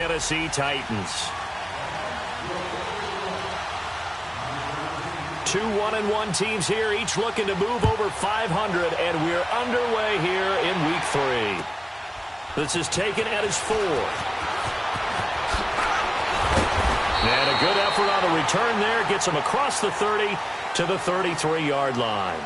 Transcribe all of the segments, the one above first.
Tennessee Titans. 2 1-1 teams here, each looking to move over 500, and we're underway here in Week 3. This is taken at his 4. And a good effort on the return there gets him across the 30 to the 33-yard line.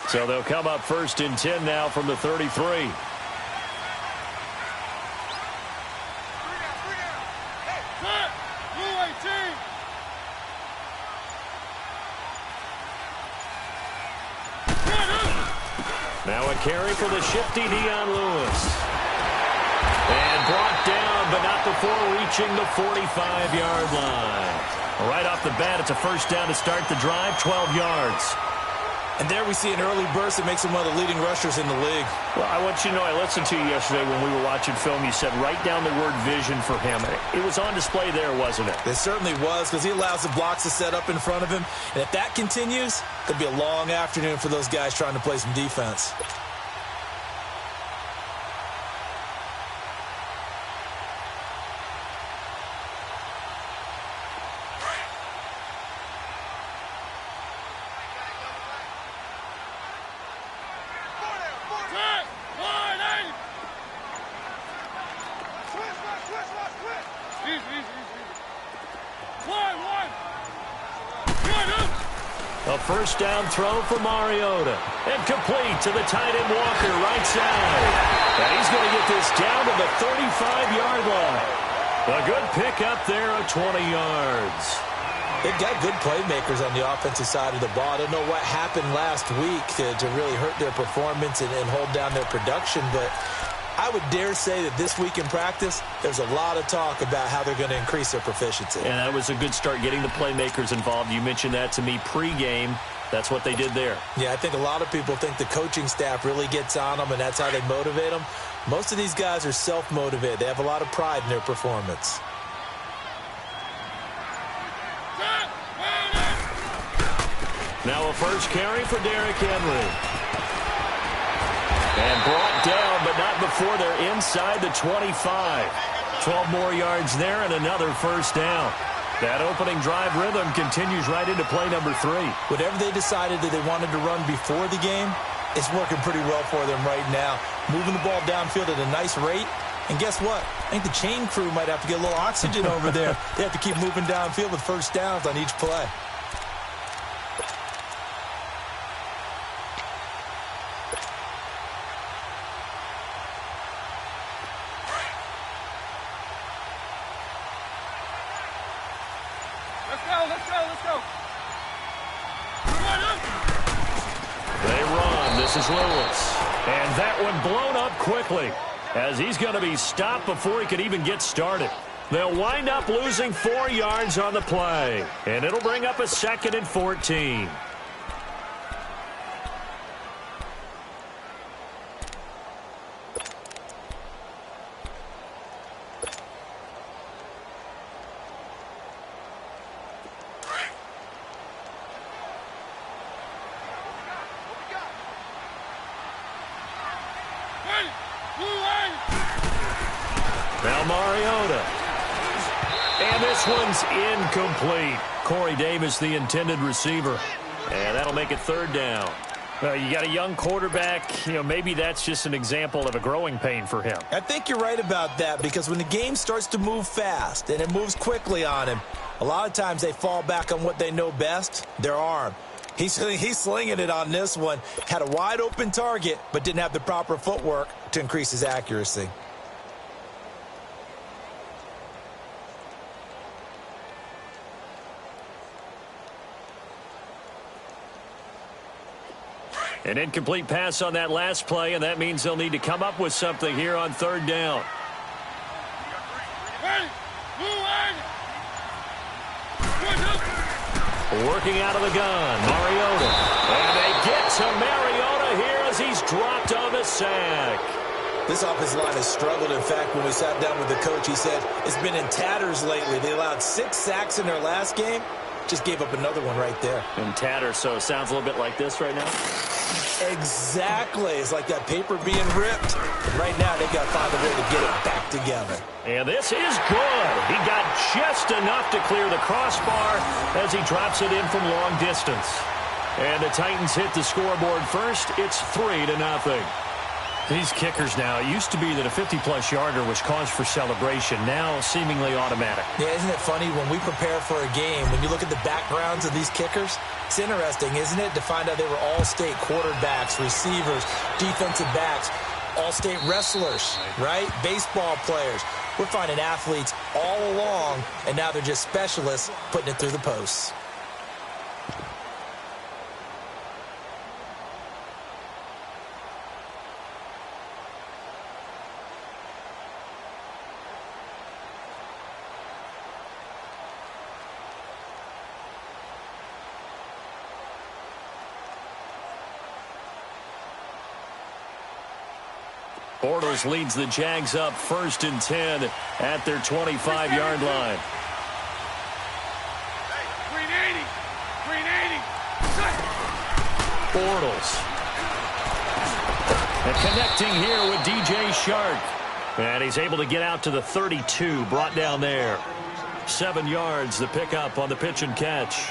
So they'll come up 1st and 10 now from the 33. Now a carry for the shifty Dion Lewis. And brought down, but not before reaching the 45-yard line. Right off the bat, it's a first down to start the drive, 12 yards. And there we see an early burst that makes him one of the leading rushers in the league. Well, I want you to know, I listened to you yesterday when we were watching film. You said write down the word vision for him. It was on display there, wasn't it? It certainly was, because he allows the blocks to set up in front of him. And if that continues, it'll be a long afternoon for those guys trying to play some defense. A first down throw for Mariota. And complete to the tight end Walker, right side. And he's going to get this down to the 35-yard line. A good pick up there at 20 yards. They've got good playmakers on the offensive side of the ball. I don't know what happened last week to really hurt their performance and hold down their production, but I would dare say that this week in practice, there's a lot of talk about how they're going to increase their proficiency. And that was a good start, getting the playmakers involved. You mentioned that to me pregame. That's what they did there. Yeah, I think a lot of people think the coaching staff really gets on them, and that's how they motivate them. Most of these guys are self-motivated. They have a lot of pride in their performance. Now a first carry for Derrick Henry. And brought down, but not before they're inside the 25. 12 more yards there and another first down. That opening drive rhythm continues right into play number 3. Whatever they decided that they wanted to run before the game, it's working pretty well for them right now. Moving the ball downfield at a nice rate. And guess what? I think the chain crew might have to get a little oxygen over there. They have to keep moving downfield with first downs on each play. This is Lewis. And that one blown up quickly as he's going to be stopped before he could even get started. They'll wind up losing 4 yards on the play. And it'll bring up a 2nd and 14. Now Mariota. And this one's incomplete. Corey Davis, the intended receiver. And that'll make it 3rd down. Well, you got a young quarterback. You know, maybe that's just an example of a growing pain for him. I think you're right about that, because when the game starts to move fast and it moves quickly on him, a lot of times they fall back on what they know best, their arm. He's slinging it on this one. Had a wide open target, but didn't have the proper footwork to increase his accuracy. An incomplete pass on that last play, and that means they'll need to come up with something here on 3rd down. Working out of the gun, Mariota. And they get to Mariota here as he's dropped on the sack. This offensive line has struggled. In fact, when we sat down with the coach, he said it's been in tatters lately. They allowed 6 sacks in their last game. Just gave up another one right there. In tatters, so it sounds a little bit like this right now? Exactly. It's like that paper being ripped. And right now, they've got to find a way to get it back together. And this is good. He got just enough to clear the crossbar as he drops it in from long distance. And the Titans hit the scoreboard first. It's 3-0. These kickers now, it used to be that a 50-plus yarder was cause for celebration. Now, seemingly automatic. Yeah, isn't it funny when we prepare for a game, when you look at the backgrounds of these kickers, it's interesting, isn't it, to find out they were all-state quarterbacks, receivers, defensive backs, all-state wrestlers, right? Baseball players. We're finding athletes all along, and now they're just specialists putting it through the posts. Bortles leads the Jags up 1st and 10 at their 25-yard line. Bortles. And connecting here with DJ Shark. And he's able to get out to the 32, brought down there. 7 yards, the pickup on the pitch and catch.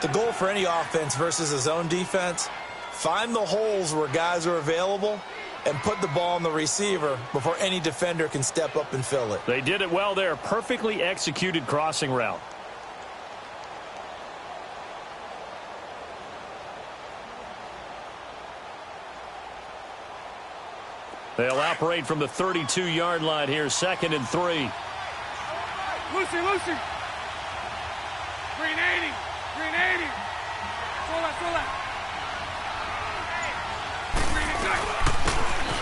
The goal for any offense versus a zone defense, find the holes where guys are available and put the ball on the receiver before any defender can step up and fill it. They did it well there. Perfectly executed crossing route. They'll operate from the 32-yard line here, 2nd and 3. Lucy. 380.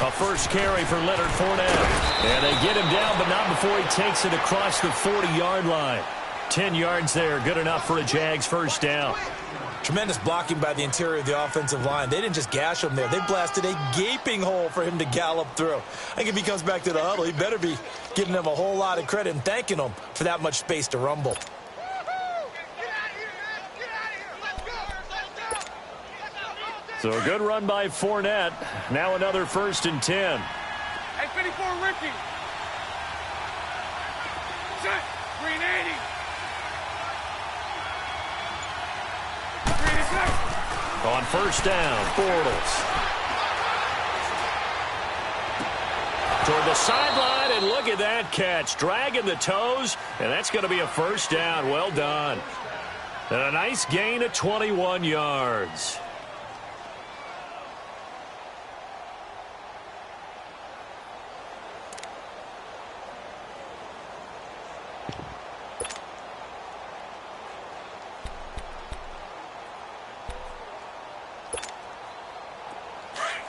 A first carry for Leonard Fournette. And they get him down, but not before he takes it across the 40-yard line. 10 yards there, good enough for a Jags first down. Tremendous blocking by the interior of the offensive line. They didn't just gash him there. They blasted a gaping hole for him to gallop through. I think if he comes back to the huddle, he better be giving them a whole lot of credit and thanking them for that much space to rumble. So a good run by Fournette. Now another 1st and 10. Hey, 54, Ricky. Set. 380. On first down, Bortles. Toward the sideline, and look at that catch. Dragging the toes, and that's going to be a first down. Well done. And a nice gain of 21 yards.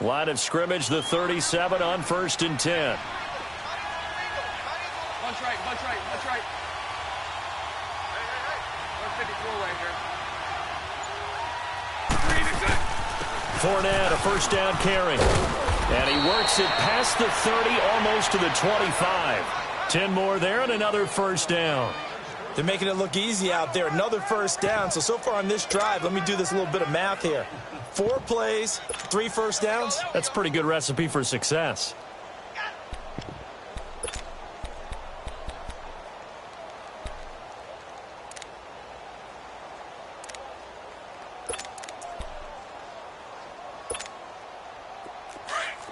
Line of scrimmage, the 37 on 1st and 10. Bunch right. 154 right here. Fournette, a first down carry. And he works it past the 30, almost to the 25. 10 more there and another first down. They're making it look easy out there. Another first down. So far on this drive, let me do this little bit of math here. 4 plays, 3 first downs. That's a pretty good recipe for success.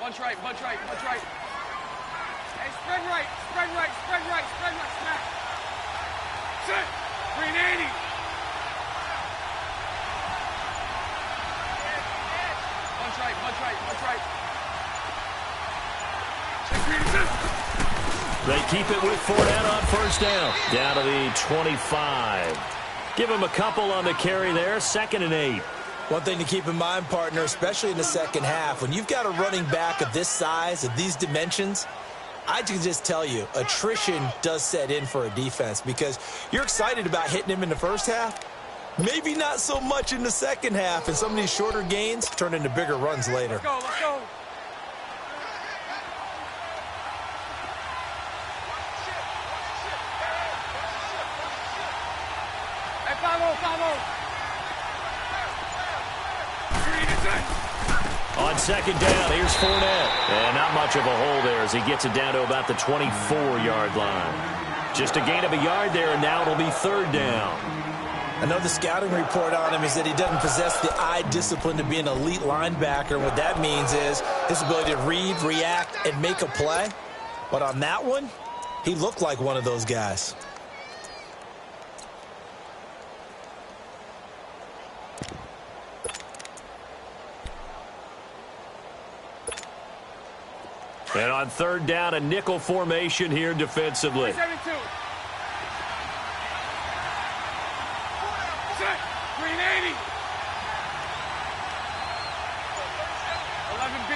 Bunch right. Hey, spread right. Smack. Set. 380. Bunch right. They keep it with Fournette on first down. Down to the 25. Give him a couple on the carry there. 2nd and 8. One thing to keep in mind, partner, especially in the second half, when you've got a running back of this size, of these dimensions, I can just tell you, attrition does set in for a defense because you're excited about hitting him in the first half, Maybe not so much in the second half, and some of these shorter gains turn into bigger runs later. Let's go, let's go. Hey, follow. Green is it. On second down, here's Fournette. And not much of a hole there as he gets it down to about the 24-yard line. Just a gain of a yard there, and now it'll be third down. I know the scouting report on him is that he doesn't possess the eye discipline to be an elite linebacker. What that means is his ability to read, react, and make a play. But on that one, he looked like one of those guys. And on third down, a nickel formation here defensively. 72. Set. Green 80. 11B.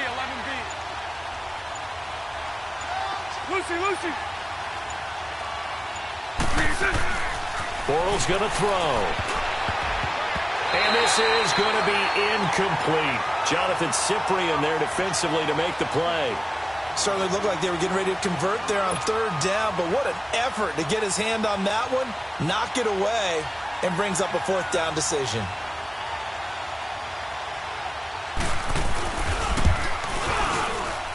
Lucy. Green set. Bortles going to throw. And this is going to be incomplete. Jonathan Cyprien there defensively to make the play. Certainly looked like they were getting ready to convert there on third down, but what an effort to get his hand on that one, knock it away, and brings up a fourth down decision.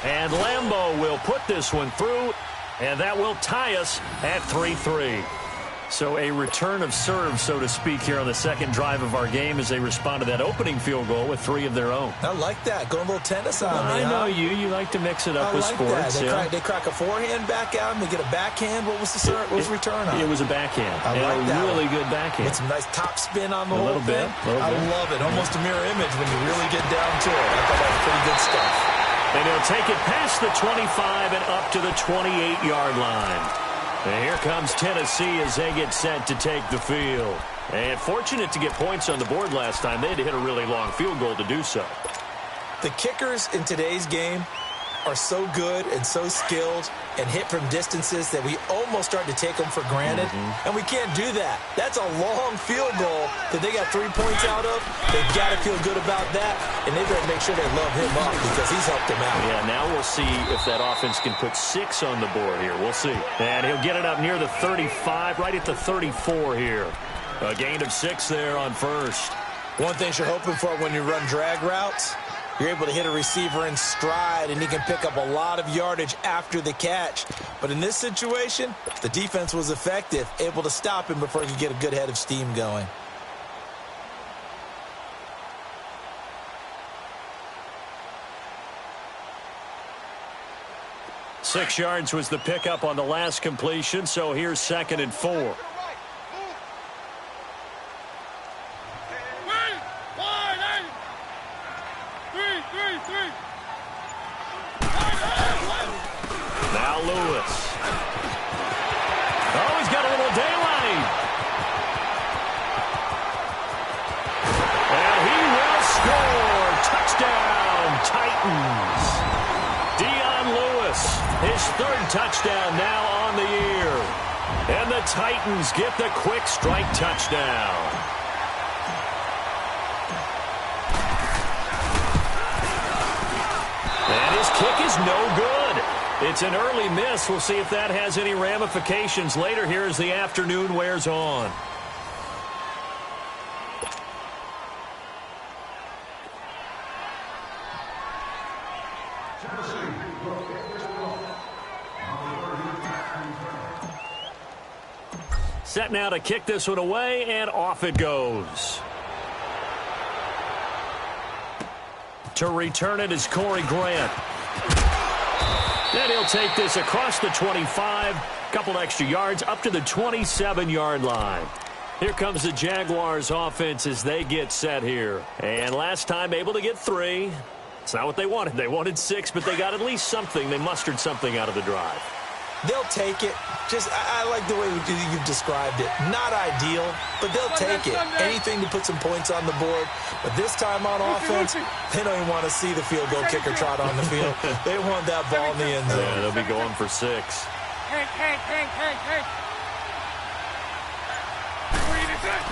And Lambeau will put this one through, and that will tie us at 3-3. So a return of serve, so to speak, here on the second drive of our game as they respond to that opening field goal with 3 of their own. I like that. Going a little tennis on me. I know you. You like to mix it up with like sports. That. They crack a forehand back out and they get a backhand. What was the return on? It was a backhand. I like that. A really good backhand. With some nice top spin on the whole little thing. bit. I love it. Almost a mirror image when you really get down to it. I thought that was pretty good stuff. And he'll take it past the 25 and up to the 28-yard line. And here comes Tennessee as they get set to take the field. And fortunate to get points on the board last time. They had to hit a really long field goal to do so. The kickers in today's game are so good and so skilled and hit from distances that we almost start to take them for granted. And we can't do that. That's a long field goal that they got 3 points out of. They've got to feel good about that, and they better make sure they love him up because he's helped them out. Yeah, now we'll see if that offense can put 6 on the board here. We'll see. And he'll get it up near the 35, right at the 34 here. A gain of 6 there on first. One thing you're hoping for when you run drag routes, you're able to hit a receiver in stride, and he can pick up a lot of yardage after the catch. But in this situation, the defense was effective, able to stop him before he could get a good head of steam going. Six yards was the pickup on the last completion, so here's 2nd and 4. Now Lewis. Oh, he's got a little daylight. And he will score. Touchdown, Titans. Dion Lewis, his 3rd touchdown now on the year. And the Titans get the quick strike touchdown. And his kick is no good. It's an early miss. We'll see if that has any ramifications later here as the afternoon wears on. Set now to kick this one away, and off it goes. To return it is Corey Grant. Then he'll take this across the 25, couple extra yards, up to the 27-yard line. Here comes the Jaguars offense as they get set here. And last time able to get 3. It's not what they wanted. They wanted 6, but they got at least something. They mustered something out of the drive. They'll take it. I like the way you've described it. Not ideal, but they'll take it. Anything to put some points on the board. But this time on offense, they don't even want to see the field goal kicker trot on the field. They want that ball in the end zone. Yeah, they'll be going for 6. Hank. Green is it.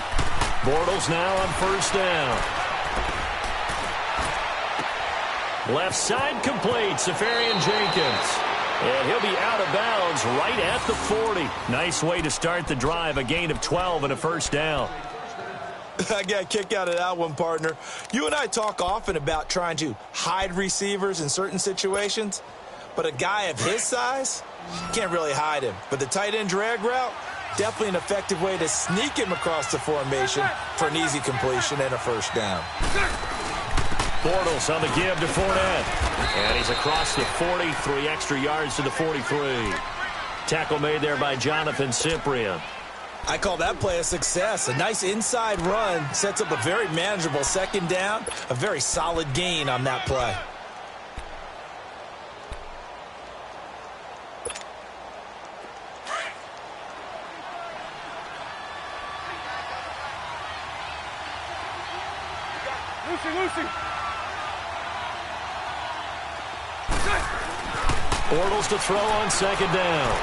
Bortles now on first down. Left side complete, Safarian Jenkins. And he'll be out of bounds right at the 40. Nice way to start the drive, a gain of 12 and a first down. I got a kick out of that one, partner. You and I talk often about trying to hide receivers in certain situations, but a guy of his size, can't really hide him. But the tight end drag route, definitely an effective way to sneak him across the formation for an easy completion and a first down. Bortles on the give to Fournette. And he's across the 40, 3 extra yards to the 43. Tackle made there by Jonathan Cyprien. I call that play a success. A nice inside run sets up a very manageable second down. A very solid gain on that play. Lucy. Bortles to throw on second down.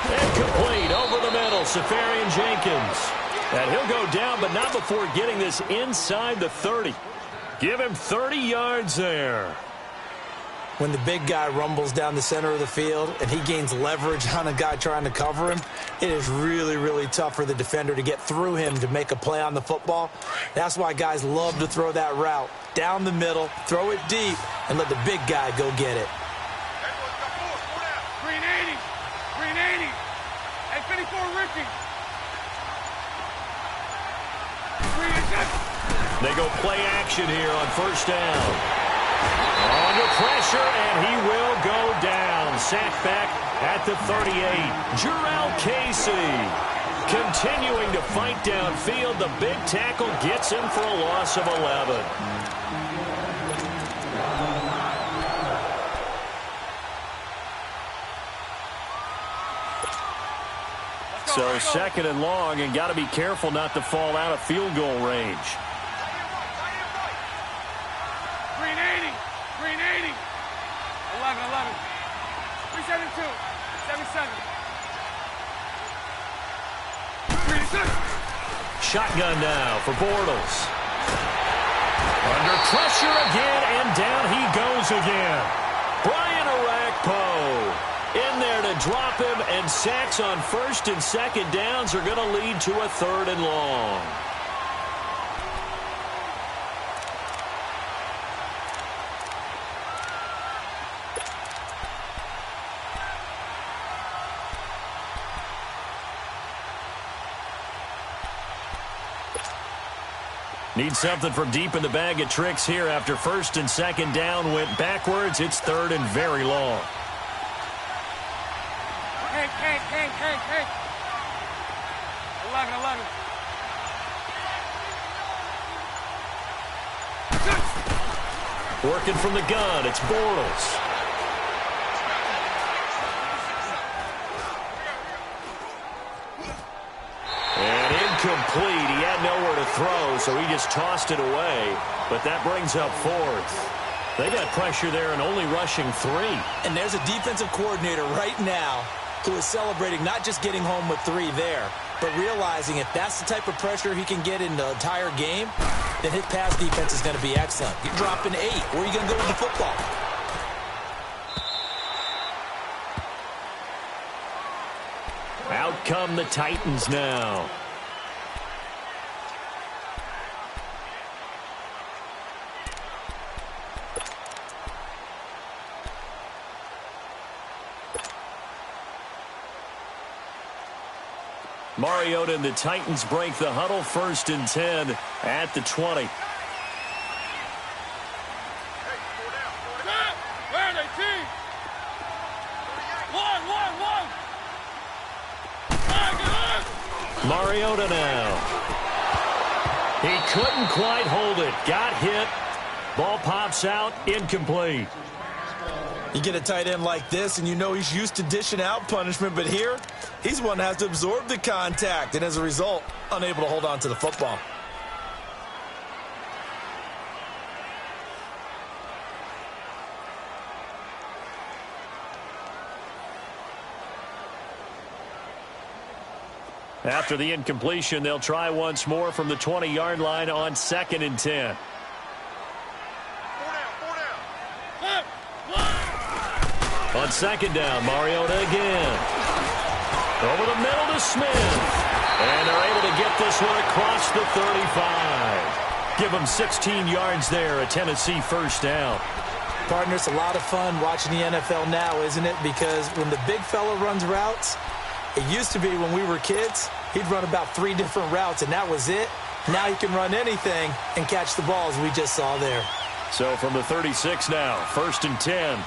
And complete over the middle, Safarian Jenkins. And he'll go down, but not before getting this inside the 30. Give him 30 yards there. When the big guy rumbles down the center of the field and he gains leverage on a guy trying to cover him, it is really, really tough for the defender to get through him to make a play on the football. That's why guys love to throw that route down the middle, throw it deep, and let the big guy go get it. Green 80. And 54, Ricky. They go play action here on first down. Under pressure, and he will go down. Sacked back at the 38. Jarrell Casey continuing to fight downfield. The big tackle gets him for a loss of 11. So second and long, and got to be careful not to fall out of field goal range. Green 80. 11. 372. 77. Green 6. Shotgun now for Bortles. Under pressure again, and down he goes again. Brian Orakpo in there to drop him, and sacks on first and second downs are going to lead to a third and long. Need something from deep in the bag of tricks here after first and second down went backwards. It's third and very long. Hank. 11. Working from the gun, it's Bortles. And incomplete. He had nowhere to throw, so he just tossed it away. But that brings up fourth. They got pressure there and only rushing 3. And there's a defensive coordinator right now who is celebrating not just getting home with 3 there, but realizing if that's the type of pressure he can get in the entire game, then his pass defense is going to be excellent. You're dropping 8. Where are you going to go with the football? Out come the Titans now. Mariota and the Titans break the huddle, first and 10 at the 20. Where are they, team? One. Mariota now. He couldn't quite hold it. Got hit. Ball pops out. Incomplete. You get a tight end like this, and you know he's used to dishing out punishment, but here, he's one that has to absorb the contact, and as a result, unable to hold on to the football. After the incompletion, they'll try once more from the 20-yard line on 2nd and 10. On 2nd down, Mariota again. Over the middle to Smith. And they're able to get this one across the 35. Give them 16 yards there, a Tennessee first down. Partner, it's a lot of fun watching the NFL now, isn't it? Because when the big fella runs routes, it used to be when we were kids, he'd run about 3 different routes, and that was it. Now he can run anything and catch the ball, as we just saw there. So from the 36 now, 1st and 10.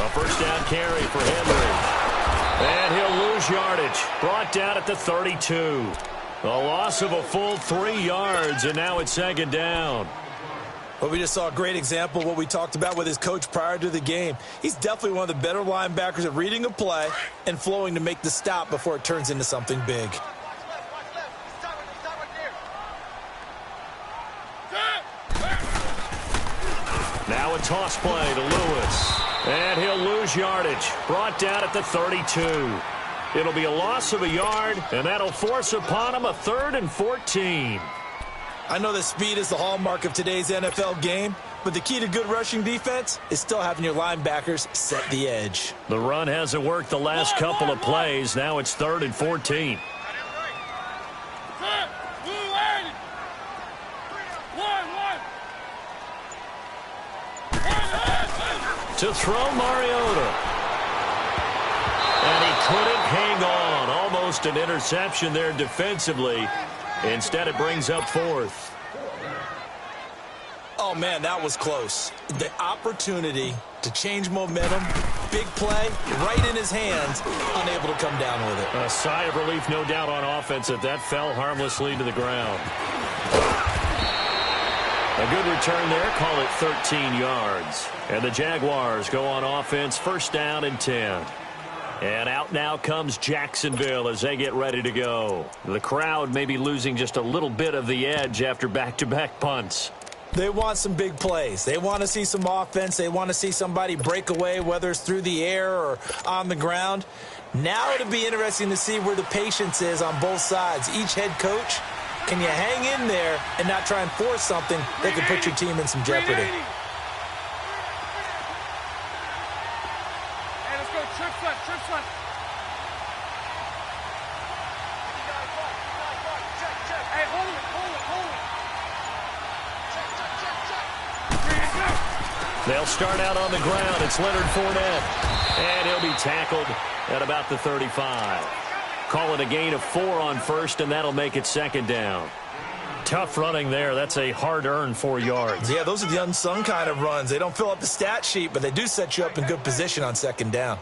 A first down carry for Henry. And he'll lose yardage. Brought down at the 32. A loss of a full 3 yards, and now it's 2nd down. Well, we just saw a great example of what we talked about with his coach prior to the game. He's definitely one of the better linebackers at reading a play and flowing to make the stop before it turns into something big. Now a toss play to Lewis. And he'll lose yardage. Brought down at the 32. It'll be a loss of a yard, and that'll force upon him a 3rd and 14. I know that speed is the hallmark of today's NFL game, but the key to good rushing defense is still having your linebackers set the edge. The run hasn't worked the last couple of plays. Now it's 3rd and 14. To throw Mariota. And he couldn't hang on. Almost an interception there defensively. Instead, it brings up 4th. Oh, man, that was close. The opportunity to change momentum, big play, right in his hands, unable to come down with it. A sigh of relief, no doubt, on offense that fell harmlessly to the ground. A good return there, call it 13 yards. And the Jaguars go on offense, 1st down and 10. And out now comes Jacksonville as they get ready to go. The crowd may be losing just a little bit of the edge after back-to-back punts. They want some big plays. They want to see some offense. They want to see somebody break away, whether it's through the air or on the ground. Now it'll be interesting to see where the patience is on both sides. Each head coach, can you hang in there and not try and force something that could put your team in some jeopardy? They'll start out on the ground. It's Leonard Fournette. And he'll be tackled at about the 35. Call it a gain of 4 on 1st, and that'll make it 2nd down. Tough running there. That's a hard-earned 4 yards. Yeah, those are the unsung kind of runs. They don't fill up the stat sheet, but they do set you up in good position on 2nd down.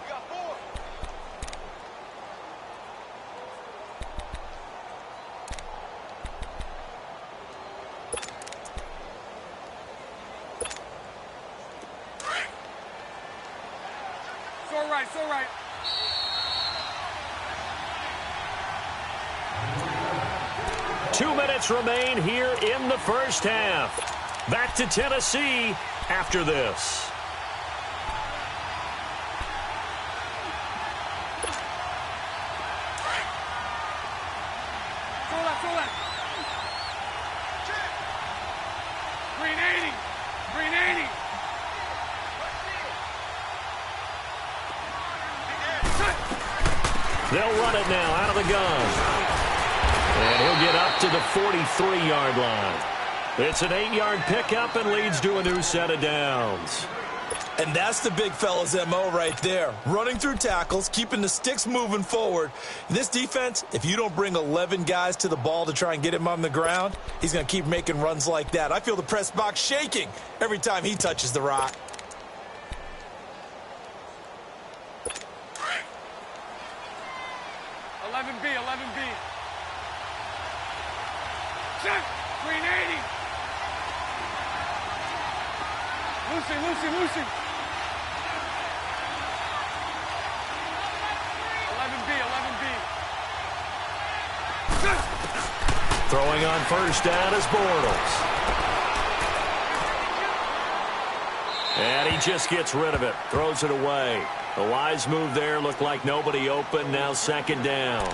So right. 2 minutes remain here in the first half. Back to Tennessee after this. They'll run it now out of the gun. And he'll get up to the 43-yard line. It's an 8-yard pickup and leads to a new set of downs. And that's the big fella's MO right there. Running through tackles, keeping the sticks moving forward. This defense, if you don't bring 11 guys to the ball to try and get him on the ground, he's going to keep making runs like that. I feel the press box shaking every time he touches the rock. Check! 380! Lucy! 11B. Throwing on first down is Bortles. And he just gets rid of it. Throws it away. A wise move there. Looked like nobody open. Now second down.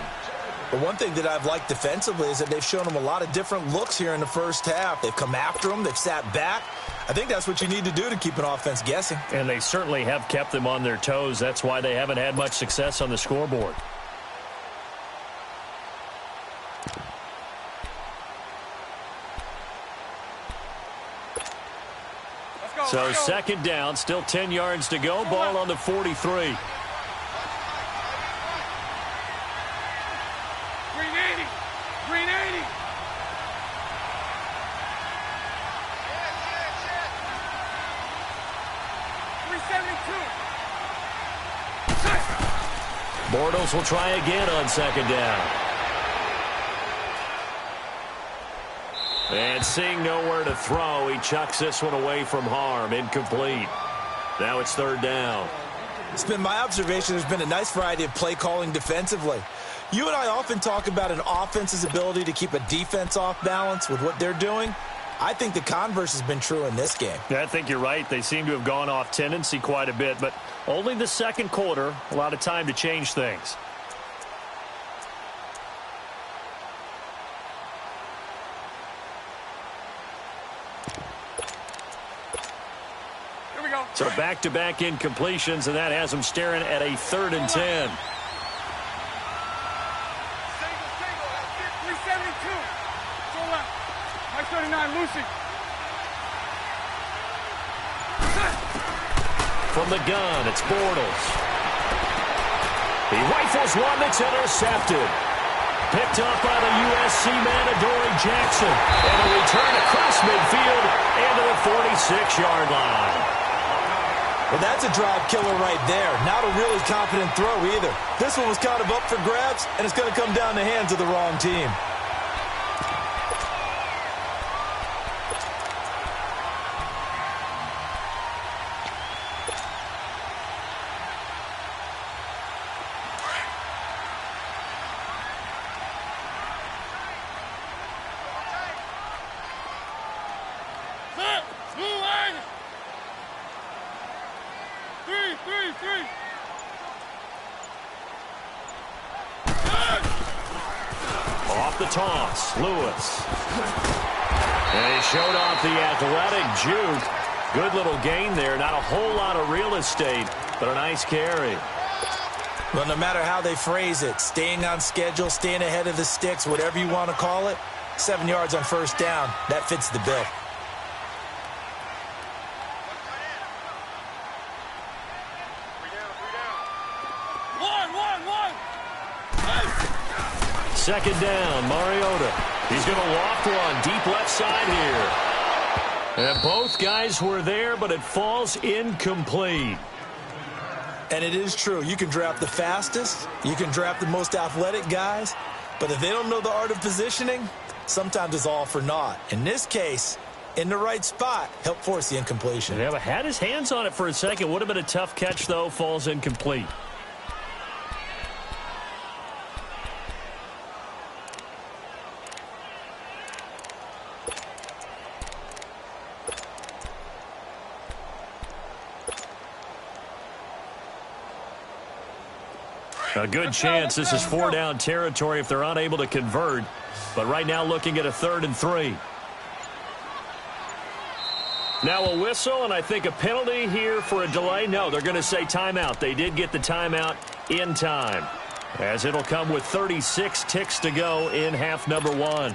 But one thing that I've liked defensively is that they've shown him a lot of different looks here in the first half. They've come after him. They've sat back. I think that's what you need to do to keep an offense guessing. And they certainly have kept them on their toes. That's why they haven't had much success on the scoreboard. So second down, still 10 yards to go. Ball on the 43. 380. 380. 372. Bortles will try again on second down. And seeing nowhere to throw, he chucks this one away from harm. Incomplete. Now it's third down. It's been my observation there's been a nice variety of play calling defensively. You and I often talk about an offense's ability to keep a defense off balance with what they're doing. I think the converse has been true in this game. Yeah, I think you're right. They seem to have gone off tendency quite a bit, but only the second quarter, a lot of time to change things. So back-to-back incompletions, and that has them staring at a 3rd and 10. 372. Go left. 539, Lucy. From the gun, it's Bortles. He rifles one that's intercepted. Picked up by the USC man, Adoree Jackson. And a return across midfield into the 46-yard line. Well, that's a drive killer right there. Not a really confident throw either. This one was kind of up for grabs, and it's going to come down the hands of the wrong team. Off the toss, Lewis. And he showed off the athletic juke. Good little gain there. Not a whole lot of real estate, but a nice carry. Well, no matter how they phrase it, staying on schedule, staying ahead of the sticks, whatever you want to call it, 7 yards on first down, that fits the bill. Second down, Mariota. He's going to loft one deep left side here. And both guys were there, but it falls incomplete. And it is true. You can draft the fastest. You can draft the most athletic guys. But if they don't know the art of positioning, sometimes it's all for naught. In this case, in the right spot, helped force the incompletion. Yeah, but had his hands on it for a second. Would have been a tough catch, though. Falls incomplete. A good chance this is 4-down territory if they're unable to convert. But right now looking at a 3rd and 3. Now a whistle, and I think a penalty here for a delay. No, they're going to say timeout. They did get the timeout in time, as it'll come with 36 ticks to go in half number 1.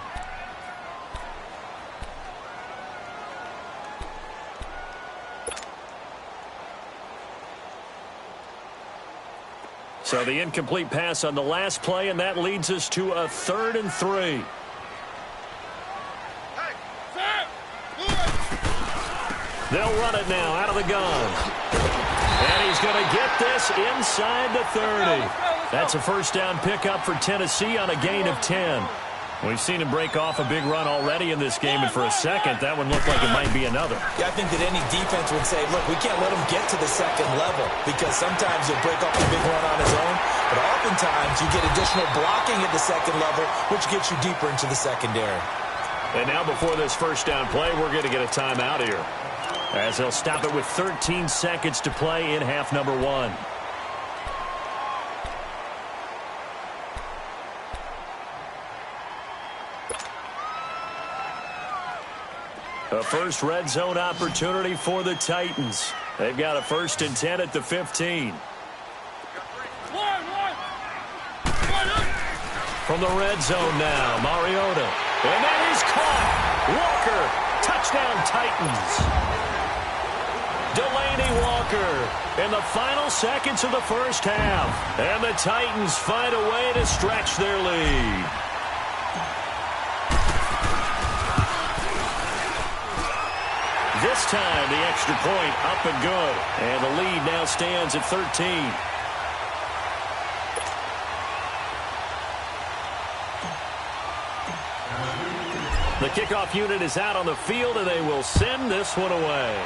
So the incomplete pass on the last play, and that leads us to a 3rd and 3. They'll run it now out of the gun. And he's going to get this inside the 30. That's a first down pickup for Tennessee on a gain of 10. We've seen him break off a big run already in this game, and for a second, that one looked like it might be another. Yeah, I think that any defense would say, look, we can't let him get to the second level because sometimes he'll break off a big run on his own, but oftentimes you get additional blocking at the second level, which gets you deeper into the secondary. And now before this first down play, we're going to get a timeout here, as they'll stop it with 13 seconds to play in half number 1. A first red zone opportunity for the Titans. They've got a 1st and 10 at the 15. From the red zone now, Mariota. And that is caught. Walker, touchdown Titans. Delaney Walker in the final seconds of the first half. And the Titans find a way to stretch their lead. This time, the extra point up and good. And the lead now stands at 13. The kickoff unit is out on the field, and they will send this one away.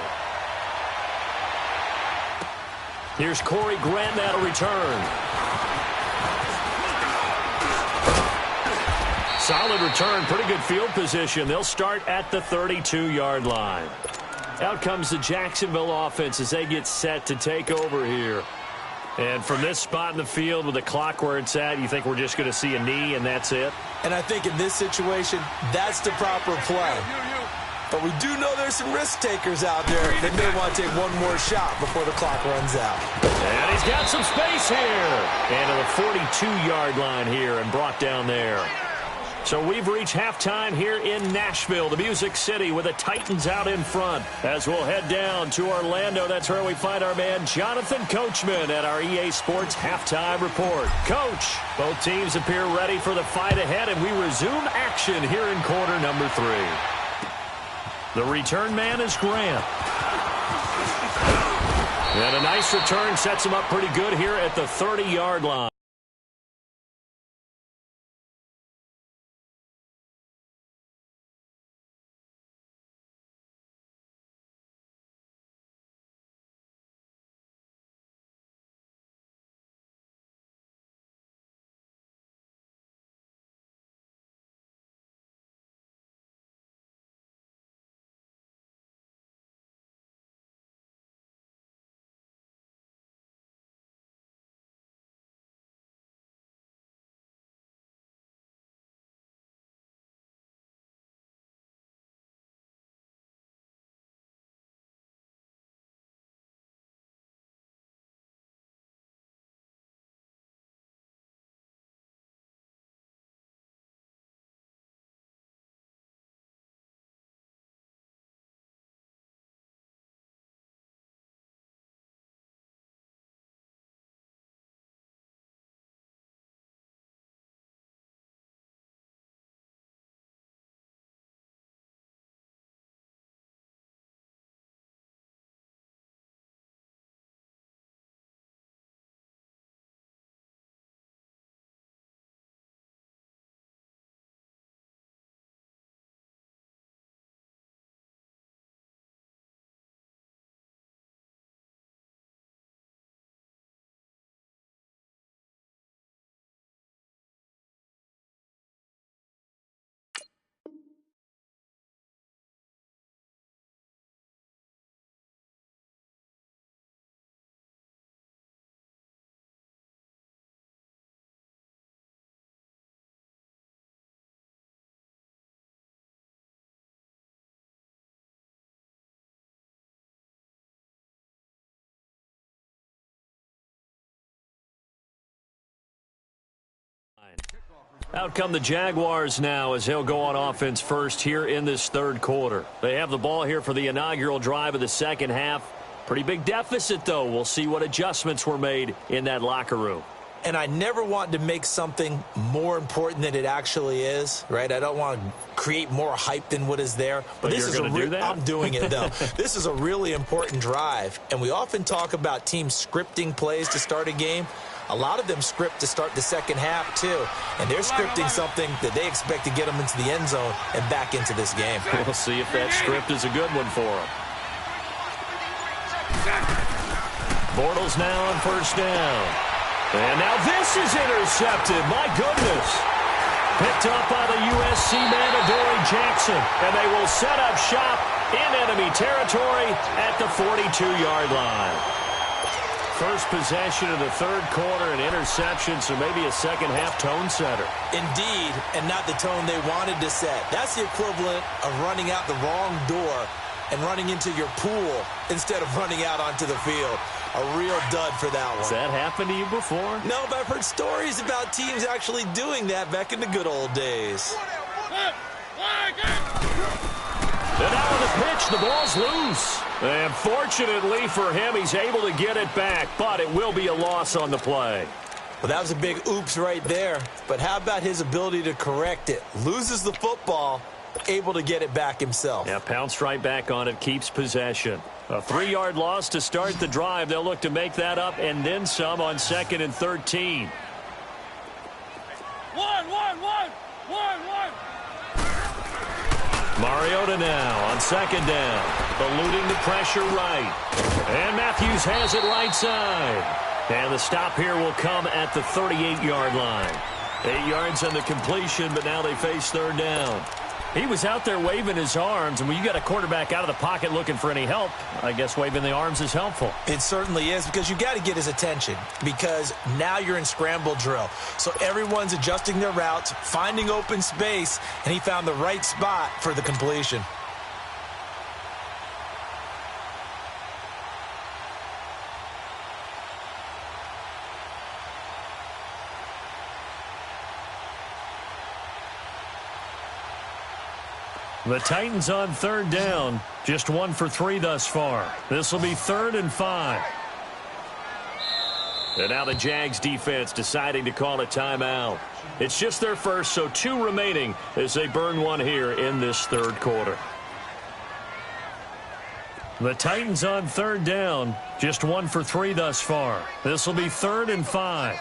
Here's Corey Grant now to return. Solid return, pretty good field position. They'll start at the 32-yard line. Out comes the Jacksonville offense as they get set to take over here. And from this spot in the field with the clock where it's at, you think we're just going to see a knee and that's it? And I think in this situation, that's the proper play. But we do know there's some risk takers out there that may want to take one more shot before the clock runs out. And he's got some space here. And to the 42-yard line here and brought down there. So we've reached halftime here in Nashville, the Music City, with the Titans out in front. As we'll head down to Orlando, that's where we find our man Jonathan Coachman at our EA Sports Halftime Report. Coach, both teams appear ready for the fight ahead, and we resume action here in quarter number 3. The return man is Grant. And a nice return sets him up pretty good here at the 30-yard line. Out come the Jaguars now as they'll go on offense first here in this third quarter. They have the ball here for the inaugural drive of the second half. Pretty big deficit, though. We'll see what adjustments were made in that locker room. And I never want to make something more important than it actually is, right? I don't want to create more hype than what is there. But this is do that? I'm doing it, though. This is a really important drive. And we often talk about teams scripting plays to start a game. A lot of them script to start the second half, too. And they're scripting something that they expect to get them into the end zone and back into this game. We'll see if that script is a good one for them. Bortles now on first down. And now this is intercepted. My goodness. Picked up by the USC man, Adoree Jackson. And they will set up shop in enemy territory at the 42-yard line. First possession of the third quarter, an interception, so maybe a second-half tone setter. Indeed, and not the tone they wanted to set. That's the equivalent of running out the wrong door and running into your pool instead of running out onto the field. A real dud for that one. Has that happened to you before? No, but I've heard stories about teams actually doing that back in the good old days. And now on the pitch, the ball's loose. And fortunately for him, he's able to get it back, but it will be a loss on the play. Well, that was a big oops right there. But how about his ability to correct it? Loses the football, able to get it back himself. Yeah, pounced right back on it, keeps possession. A 3-yard loss to start the drive. They'll look to make that up and then some on 2nd and 13. Mariota now on 2nd down. Eluding the pressure right. And Matthews has it right side. And the stop here will come at the 38-yard line. 8 yards on the completion, but now they face third down. He was out there waving his arms, and when you got a quarterback out of the pocket looking for any help, I guess waving the arms is helpful. It certainly is, because you got to get his attention, because now you're in scramble drill. So everyone's adjusting their routes, finding open space, and he found the right spot for the completion. The Titans on third down, just 1 for 3 thus far. This will be 3rd and 5. And now the Jags defense deciding to call a timeout. It's just their first, so 2 remaining as they burn 1 here in this third quarter. The Titans on third down, just 1 for 3 thus far. This will be 3rd and 5.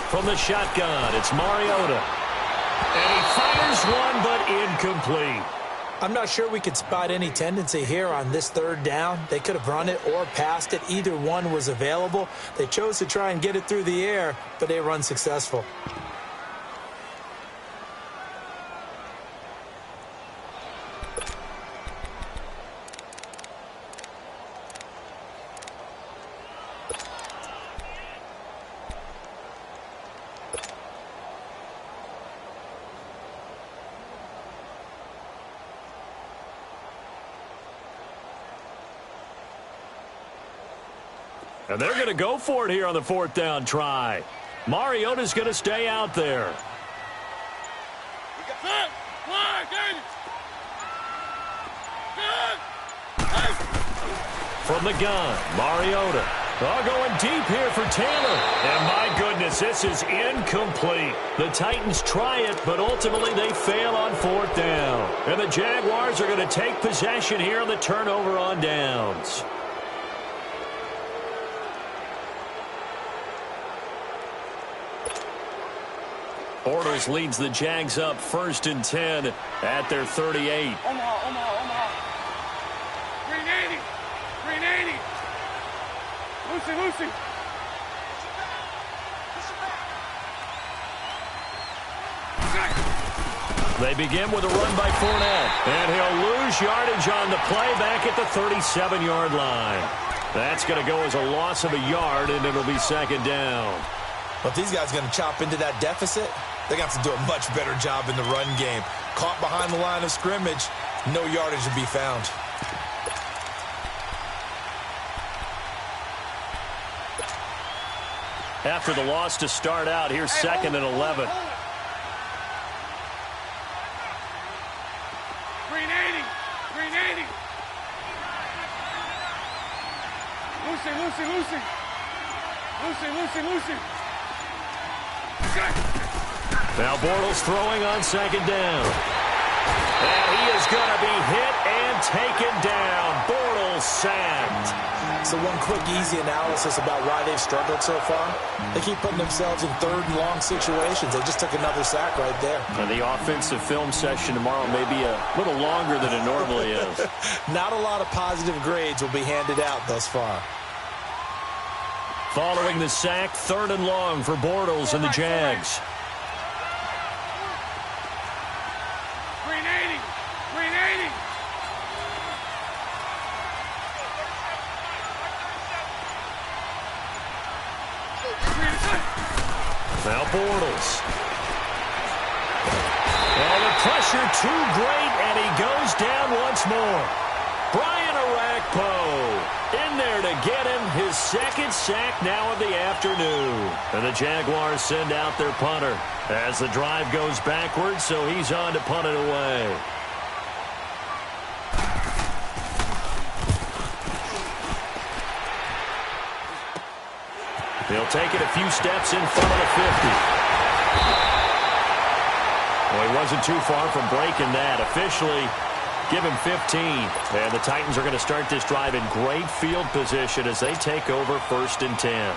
From the shotgun, it's Mariota. And he fires one, but incomplete. I'm not sure we could spot any tendency here on this third down. They could have run it or passed it. Either one was available. They chose to try and get it through the air, but they were unsuccessful. And they're going to go for it here on the 4th down try. Mariota's going to stay out there. From the gun, Mariota. Going deep here for Taylor. And my goodness, this is incomplete. The Titans try it, but ultimately they fail on 4th down. And the Jaguars are going to take possession here on the turnover on downs. Bortles leads the Jags up 1st and 10 at their 38. Omaha. 380. Lucy. They begin with a run by Fournette. And he'll lose yardage on the play back at the 37-yard line. That's going to go as a loss of a yard, and it'll be 2nd down. Well, if these guys are going to chop into that deficit, they're going to have to do a much better job in the run game. Caught behind the line of scrimmage, no yardage to be found. After the loss to start out, here's 2nd and 11. 380. Lucy. Now Bortles throwing on 2nd down. And he is going to be hit and taken down. Bortles sacked. So one quick, easy analysis about why they've struggled so far. They keep putting themselves in third and long situations. They just took another sack right there. And the offensive film session tomorrow may be a little longer than it normally is. Not a lot of positive grades will be handed out thus far. Following the sack, third and long for Bortles and the Jags. Green 80. Green 80. Now Bortles. Well, the pressure too great, and he goes down once more. Brian Orakpo in there to get him his second sack now of the afternoon. And the Jaguars send out their punter as the drive goes backwards, so he's on to punt it away. He'll take it a few steps in front of the 50. Well, he wasn't too far from breaking that. Officially, give him 15. And the Titans are going to start this drive in great field position as they take over 1st and 10.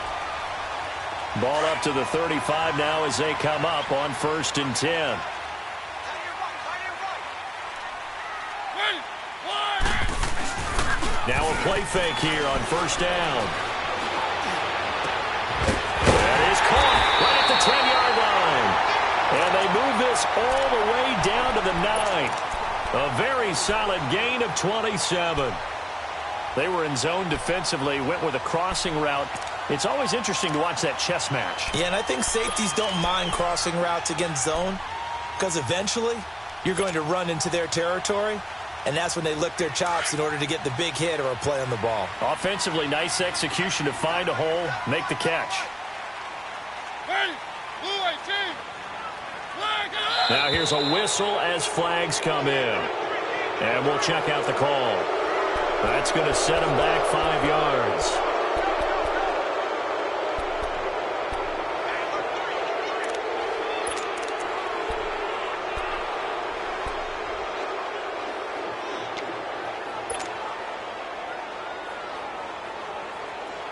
Ball up to the 35 now as they come up on 1st and 10. Now a play fake here on 1st down. Caught right at the 10-yard line. And they move this all the way down to the 9. A very solid gain of 27. They were in zone defensively, went with a crossing route. It's always interesting to watch that chess match. Yeah, and I think safeties don't mind crossing routes against zone because eventually you're going to run into their territory, and that's when they lick their chops in order to get the big hit or a play on the ball. Offensively, nice execution to find a hole, make the catch. Now here's a whistle as flags come in. And we'll check out the call. That's going to set him back 5 yards.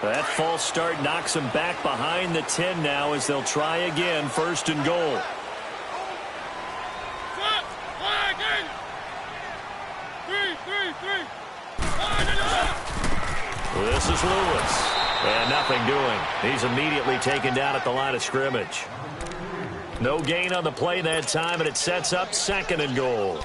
That false start knocks him back behind the 10 now as they'll try again, 1st and goal. This is Lewis. And nothing doing. He's immediately taken down at the line of scrimmage. No gain on the play that time, and it sets up 2nd and goal.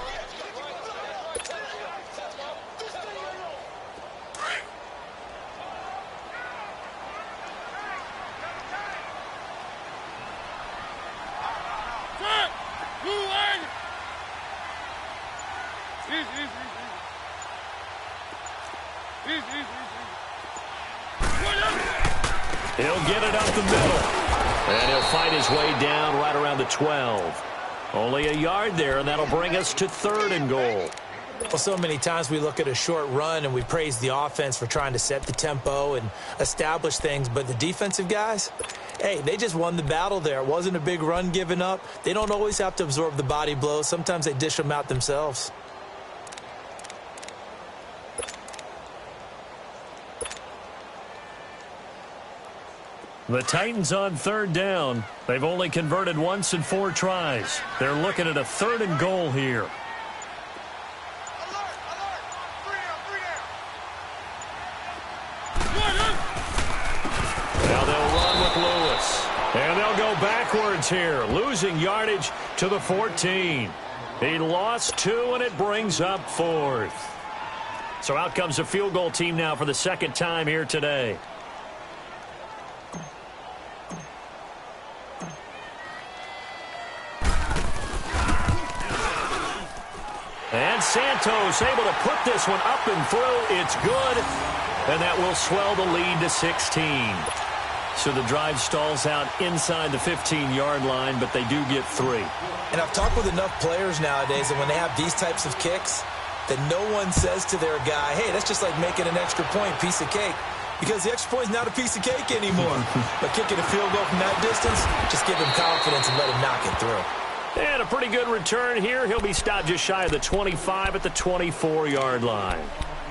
He'll get it up the middle. And he'll fight his way down right around the 12. Only a yard there, and that'll bring us to 3rd and goal. Well, so many times we look at a short run and we praise the offense for trying to set the tempo and establish things, but the defensive guys, hey, they just won the battle there. It wasn't a big run given up. They don't always have to absorb the body blows. Sometimes they dish them out themselves. The Titans on 3rd down. They've only converted once in 4 tries. They're looking at a 3rd and goal here. Now they'll run with Lewis. And they'll go backwards here, losing yardage to the 14. He lost 2, and it brings up 4th. So out comes the field goal team now for the 2nd time here today. And Santos able to put this one up and through. It's good. And that will swell the lead to 16. So the drive stalls out inside the 15-yard line, but they do get 3. And I've talked with enough players nowadays that when they have these types of kicks, that no one says to their guy, hey, that's just like making an extra point, piece of cake. Because the extra point is not a piece of cake anymore. But kicking a field goal from that distance, just give him confidence and let him knock it through. And a pretty good return here. He'll be stopped just shy of the 25 at the 24-yard line.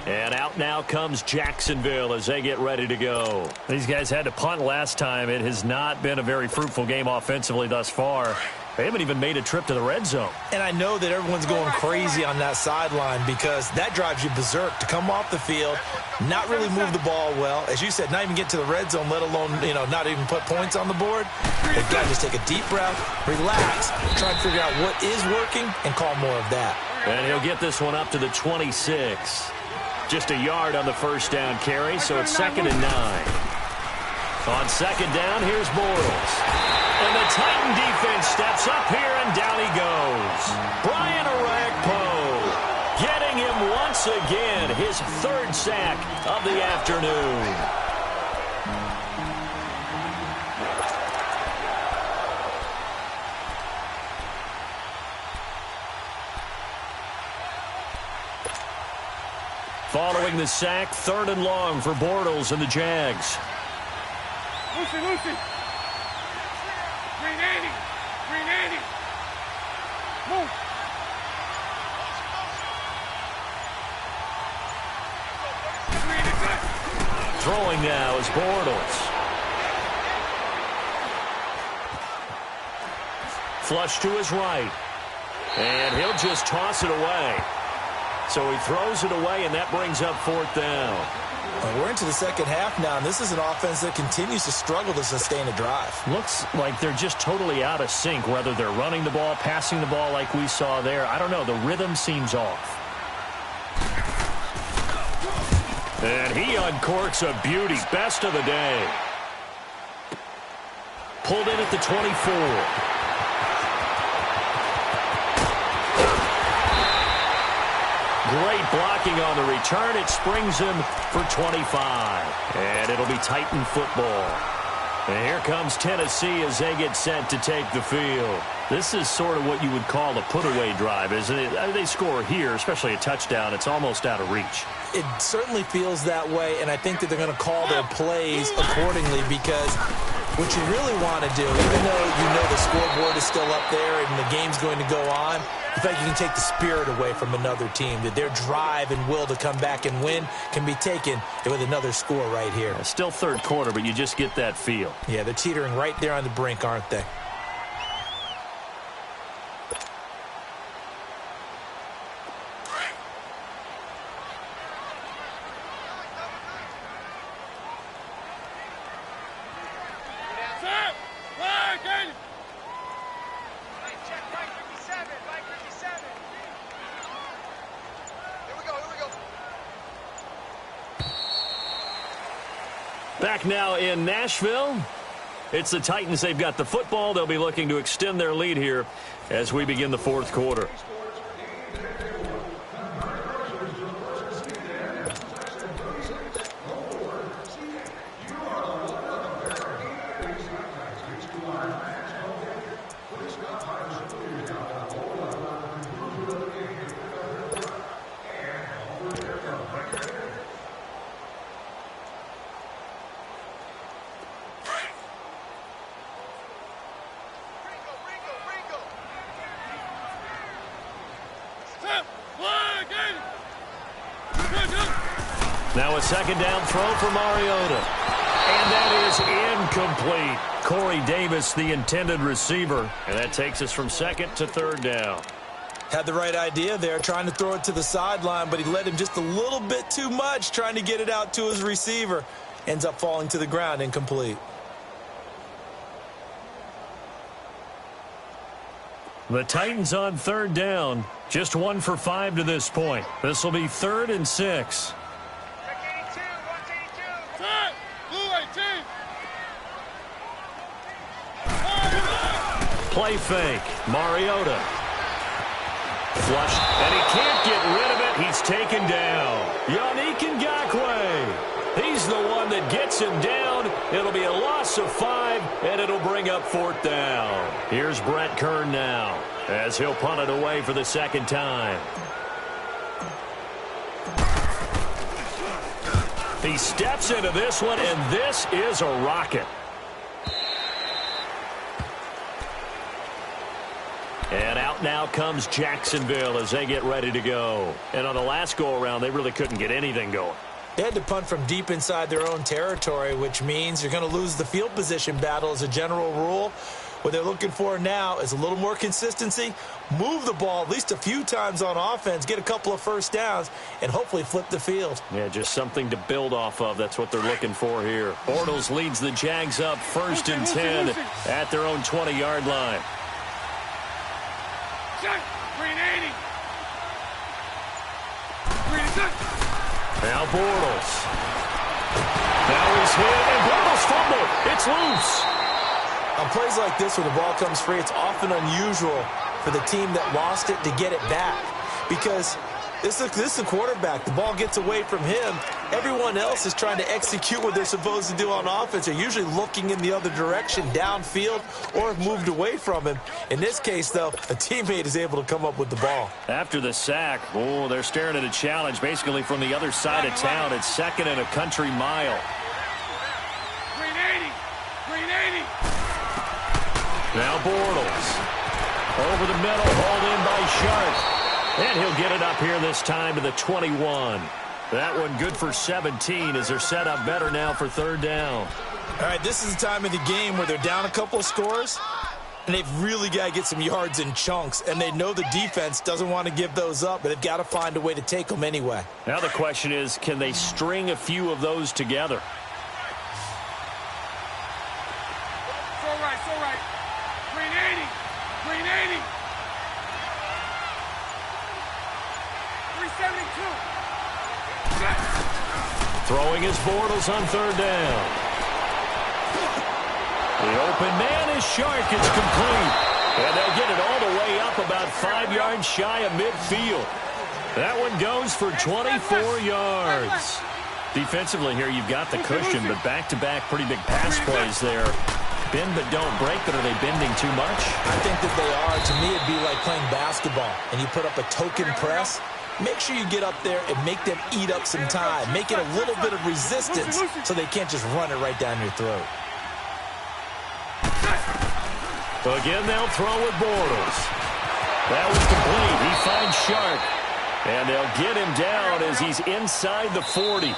And out now comes Jacksonville as they get ready to go. These guys had to punt last time. It has not been a very fruitful game offensively thus far. They haven't even made a trip to the red zone. And I know that everyone's going crazy on that sideline because that drives you berserk to come off the field, not really move the ball well. As you said, not even get to the red zone, let alone, not even put points on the board. They've got to just take a deep breath, relax, try and figure out what is working, and call more of that. And he'll get this one up to the 26. Just a yard on the first down carry, so it's 2nd and 9. On 2nd down, here's Bortles. And the Titan defense steps up here, and down he goes. Brian Orakpo getting him once again, his 3rd sack of the afternoon. Following the sack, 3rd and long for Bortles and the Jags. Lucy. Green 80. Move. Throwing now is Bortles. Flush to his right. And he'll just toss it away. So he throws it away, and that brings up 4th down. We're into the second half now, and this is an offense that continues to struggle to sustain a drive. Looks like they're just totally out of sync, whether they're running the ball, passing the ball like we saw there. I don't know. The rhythm seems off. And he uncorks a beauty. Best of the day. Pulled in at the 24. Great blocking on the return. It springs him for 25. And it'll be Titan football. And here comes Tennessee as they get set to take the field. This is sort of what you would call a put-away drive, isn't it? They score here, especially a touchdown. It's almost out of reach. It certainly feels that way, and I think that they're going to call their plays accordingly because what you really want to do, even though you know the scoreboard is still up there and the game's going to go on, in fact, you can take the spirit away from another team, that their drive and will to come back and win can be taken with another score right here. Still 3rd quarter, but you just get that feel. Yeah, they're teetering right there on the brink, aren't they? Back now in Nashville. It's the Titans. They've got the football. They'll be looking to extend their lead here as we begin the 4th quarter. Now a 2nd down throw for Mariota. And that is incomplete. Corey Davis, the intended receiver. And that takes us from 2nd to 3rd down. Had the right idea there, trying to throw it to the sideline, but he led him just a little bit too much, trying to get it out to his receiver. Ends up falling to the ground, incomplete. The Titans on 3rd down. Just 1 for 5 to this point. This will be 3rd and 6. Play fake. Mariota. Flushed. And he can't get rid of it. He's taken down. Yannick Ngakoue. He's the one that gets him down. It'll be a loss of 5, and it'll bring up 4th down. Here's Brett Kern now as he'll punt it away for the 2nd time. He steps into this one, and this is a rocket. And out now comes Jacksonville as they get ready to go. And on the last go-around, they really couldn't get anything going. They had to punt from deep inside their own territory, which means you're going to lose the field position battle as a general rule. What they're looking for now is a little more consistency, move the ball at least a few times on offense, get a couple of first downs, and hopefully flip the field. Yeah, just something to build off of. That's what they're looking for here. Bortles leads the Jags up 1st and 10 at their own 20-yard line. Green 80. Now Bortles. Now he's hit, and Bortles fumbled. It's loose. On plays like this where the ball comes free, it's often unusual for the team that lost it to get it back. Because this is the quarterback. The ball gets away from him. Everyone else is trying to execute what they're supposed to do on offense. They're usually looking in the other direction, downfield, or have moved away from him. In this case, though, a teammate is able to come up with the ball. After the sack, they're staring at a challenge basically from the other side of town. It's 2nd and a country mile. Green 80. Green 80. Now Bortles. Over the middle, hauled in by Sharp. And he'll get it up here this time to the 21. That one good for 17 as they're set up better now for 3rd down. All right, this is the time of the game where they're down a couple of scores, and they've really got to get some yards in chunks, and they know the defense doesn't want to give those up, but they've got to find a way to take them anyway. Now the question is, can they string a few of those together? So right. Green 80. Green 80. 372. Throwing his Bortles on 3rd down. The open man is Shark. It's complete. And they'll get it all the way up about 5 yards shy of midfield. That one goes for 24 yards. Defensively here, you've got the cushion, but back-to-back pretty big pass plays there. Bend but don't break, but are they bending too much? I think that they are. To me, it'd be like playing basketball, and you put up a token press. Make sure you get up there and make them eat up some time. Make it a little bit of resistance so they can't just run it right down your throat. Again, they'll throw with Bortles. That was complete. He finds Sharp. And they'll get him down as he's inside the 40.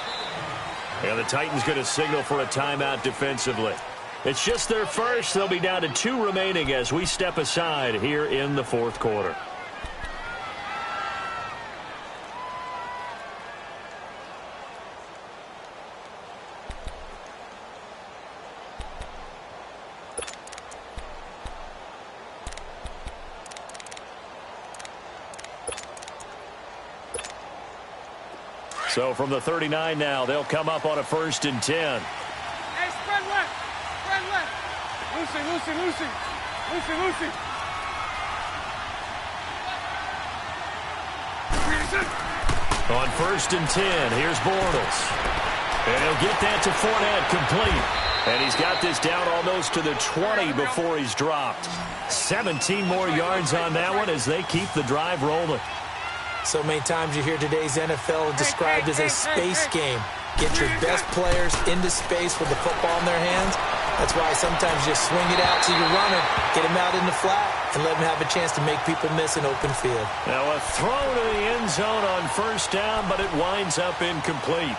And the Titans going to signal for a timeout defensively. It's just their first. They'll be down to 2 remaining as we step aside here in the 4th quarter. So from the 39 now, they'll come up on a 1st and 10. Hey, spread left. Spread left. Lucy. On 1st and 10, here's Bortles. And he'll get that to Fournette, complete. And he's got this down almost to the 20 before he's dropped. 17 more yards on that one as they keep the drive rolling. So many times you hear today's NFL described as a space game. Get your best players into space with the football in their hands. That's why sometimes you just swing it out to your runner, get him out in the flat, and let him have a chance to make people miss an open field. Now a throw to the end zone on 1st down, but it winds up incomplete.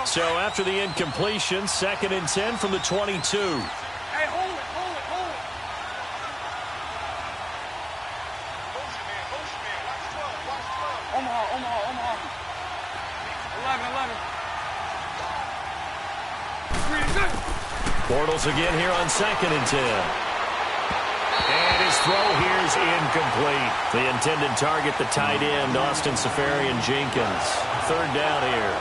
So after the incompletion, 2nd and 10 from the 22. Hey, hold it. Omaha. 11. Bortles again here on 2nd and 10. And his throw here is incomplete. The intended target, the tight end, Austin Seferian-Jenkins. 3rd down here.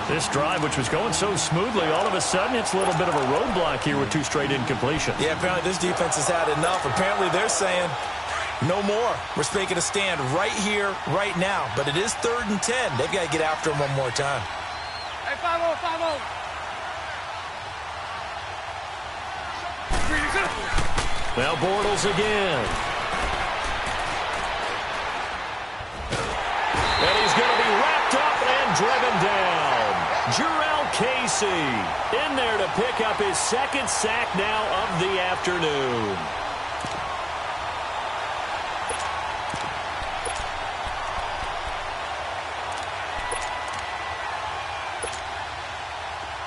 This drive, which was going so smoothly, all of a sudden it's a little bit of a roadblock here with 2 straight incompletions. Yeah, apparently this defense has had enough. Apparently they're saying, no more. We're making a stand right here, right now. But it is 3rd and 10. They've got to get after him one more time. Hey, 5-0. Now Bortles again. driven down. Jurrell Casey in there to pick up his second sack now of the afternoon.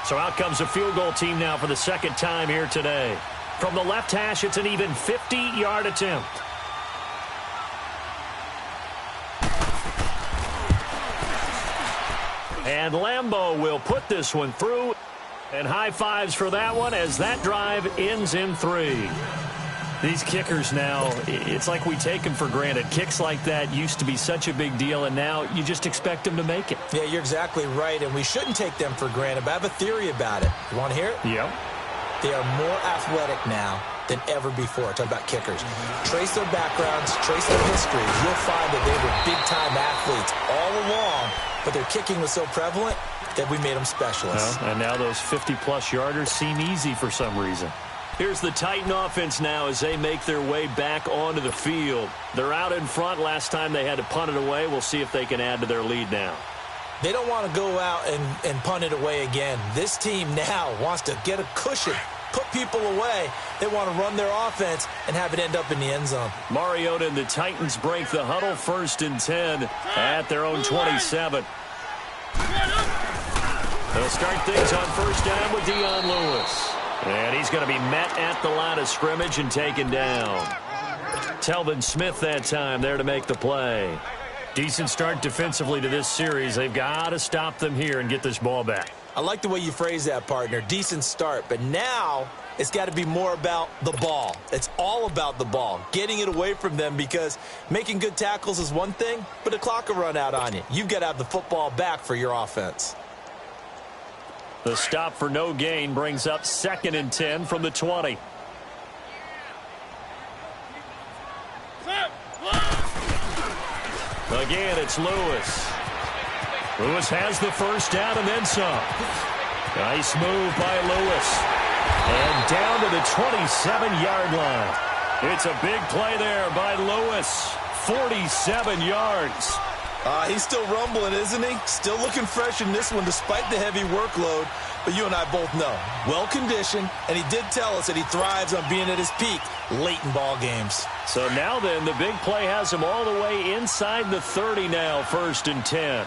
So out comes a field goal team now for the second time here today. From the left hash, it's an even 50-yard attempt. And Lambeau will put this one through. And high fives for that one as that drive ends in 3. These kickers now, it's like we take them for granted. Kicks like that used to be such a big deal, and now you just expect them to make it. Yeah, you're exactly right, and we shouldn't take them for granted, but I have a theory about it. You want to hear it? Yep. They are more athletic now than ever before. Talk about kickers. Trace their backgrounds, trace their history. You'll find that they were big-time athletes all along, but their kicking was so prevalent that we made them specialists. And now those 50-plus yarders seem easy for some reason. Here's the Titan offense now as they make their way back onto the field. They're out in front. Last time they had to punt it away. We'll see if they can add to their lead now. They don't want to go out and punt it away again. This team now wants to get a cushion, put people away. They want to run their offense and have it end up in the end zone. Mariota and the Titans break the huddle, 1st and 10 at their own 27. They'll start things on first down with Dion Lewis. And he's going to be met at the line of scrimmage and taken down. Telvin Smith that time there to make the play. Decent start defensively to this series. They've got to stop them here and get this ball back. I like the way you phrase that, partner. Decent start. But now it's got to be more about the ball. It's all about the ball. Getting it away from them, because making good tackles is one thing, but the clock will run out on you. You've got to have the football back for your offense. The stop for no gain brings up 2nd and 10 from the 20. Again, it's Lewis. Lewis has the first down and then some. Nice move by Lewis. And down to the 27-yard line. It's a big play there by Lewis. 47 yards. He's still rumbling, isn't he? Still looking fresh in this one despite the heavy workload. But you and I both know, well-conditioned, and he did tell us that he thrives on being at his peak late in ball games. So now then, the big play has him all the way inside the 30 now, 1st and 10.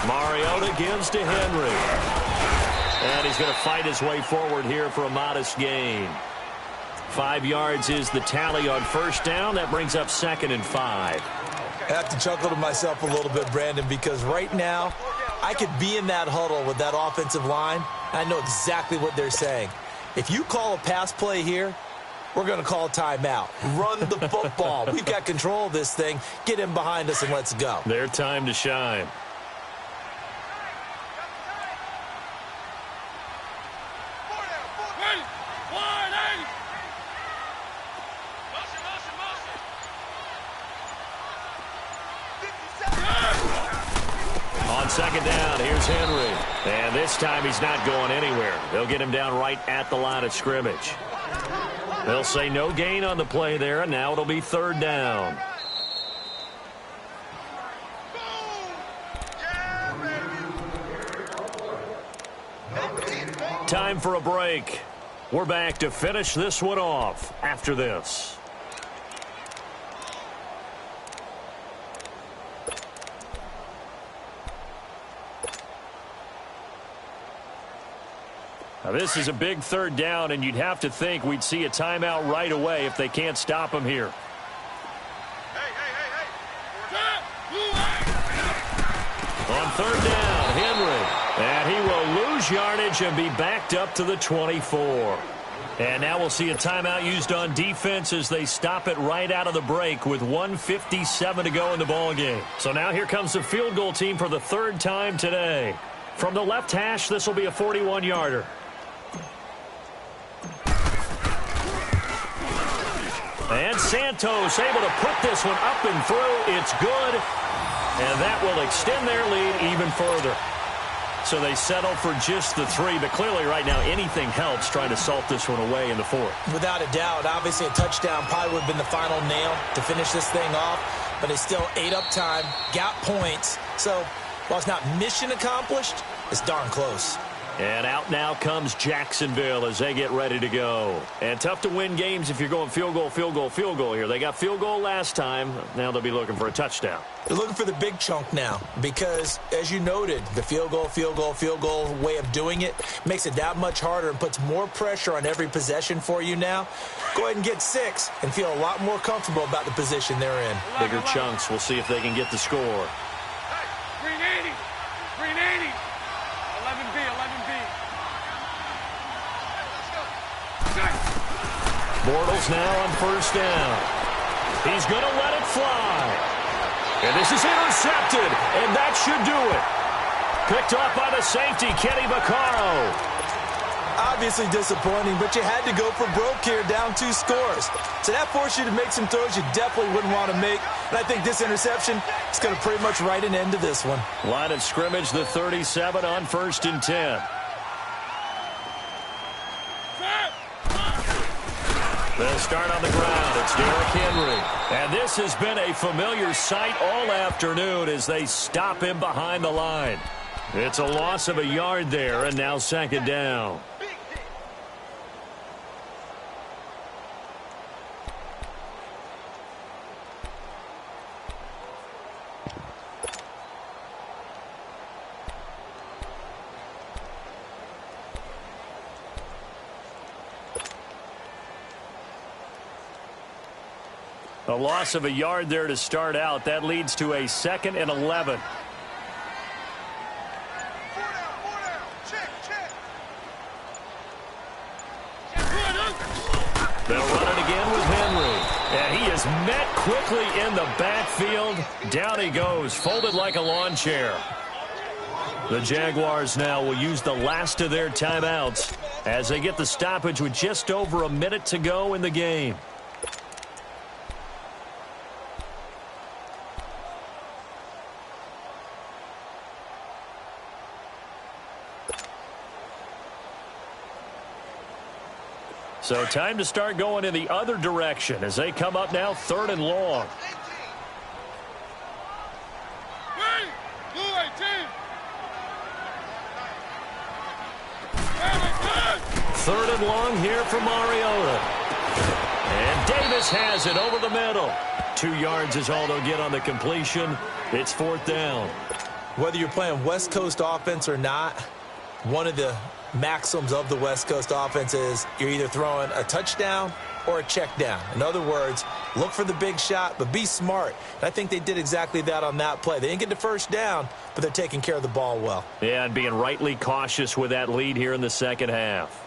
Mariota gives to Henry. And he's going to fight his way forward here for a modest gain. 5 yards is the tally on first down. That brings up 2nd and 5. I have to chuckle to myself a little bit, Brandon, because right now I could be in that huddle with that offensive line. I know exactly what they're saying. If you call a pass play here, we're going to call a timeout. Run the football. We've got control of this thing. Get him behind us and let's go. Their time to shine. On 2nd down, here's Henry. And this time he's not going anywhere. They'll get him down right at the line of scrimmage. They'll say no gain on the play there, and now it'll be 3rd down. Time for a break. We're back to finish this one off after this. Now, this is a big 3rd down, and you'd have to think we'd see a timeout right away if they can't stop him here. On 3rd down, Henry. And he will lose yardage and be backed up to the 24. And now we'll see a timeout used on defense as they stop it right out of the break with 1:57 to go in the ballgame. So now here comes the field goal team for the 3rd time today. From the left hash, this will be a 41-yarder. And Santos able to put this one up and through. It's good. And that will extend their lead even further. So they settle for just the 3, but clearly right now anything helps trying to salt this one away in the 4th. Without a doubt, obviously a touchdown probably would have been the final nail to finish this thing off, but they still ate up time, got points. So while it's not mission accomplished, it's darn close. And out now comes Jacksonville as they get ready to go. And tough to win games if you're going field goal, field goal, field goal here. They got field goal last time. Now they'll be looking for a touchdown. They're looking for the big chunk now because, as you noted, the field goal, field goal, field goal way of doing it makes it that much harder and puts more pressure on every possession for you now. Go ahead and get 6 and feel a lot more comfortable about the position they're in. Bigger chunks. We'll see if they can get the score. Green 80. Green 80. 11B, 11B. Bortles now on first down. He's going to let it fly. And this is intercepted, and that should do it. Picked off by the safety, Kenny Vaccaro. Obviously disappointing, but you had to go for broke here, down 2 scores. So that forced you to make some throws you definitely wouldn't want to make. And I think this interception is going to pretty much write an end to this one. Line of scrimmage, the 37 on 1st and 10. They'll start on the ground. It's Derrick Henry. And this has been a familiar sight all afternoon as they stop him behind the line. It's a loss of a yard there, and now 2nd down. A loss of a yard there to start out. That leads to a 2nd and 11. They'll run it again with Henry. And he is met quickly in the backfield. Down he goes, folded like a lawn chair. The Jaguars now will use the last of their timeouts as they get the stoppage with just over a minute to go in the game. So time to start going in the other direction as they come up now 3rd and long. Third and long here for Mariota. And Davis has it over the middle. 2 yards is all they'll get on the completion. It's 4th down. Whether you're playing West Coast offense or not, one of the maxims of the West Coast offense is you're either throwing a touchdown or a check down. In other words, look for the big shot, but be smart. And I think they did exactly that on that play. They didn't get the first down, but they're taking care of the ball well. Yeah, and being rightly cautious with that lead here in the 2nd half.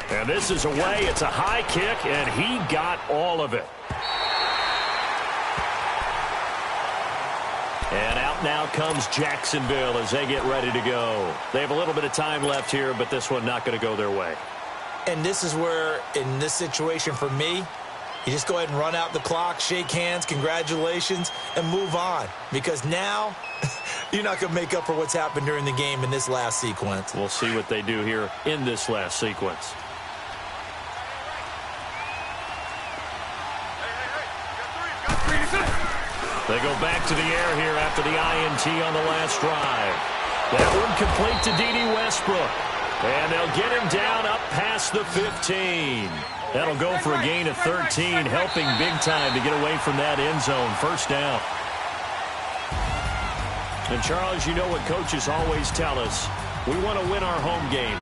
And this is away. It's a high kick, and he got all of it. And out now comes Jacksonville as they get ready to go. They have a little bit of time left here, but this one not going to go their way. And this is where, in this situation for me, you just go ahead and run out the clock, shake hands, congratulations, and move on. Because now you're not going to make up for what's happened during the game in this last sequence. We'll see what they do here in this last sequence. They go back to the air here after the INT on the last drive. That one complete to D.D. Westbrook. And they'll get him down up past the 15. That'll go for a gain of 13, helping big time to get away from that end zone. 1st down. And, Charles, you know what coaches always tell us. We want to win our home game.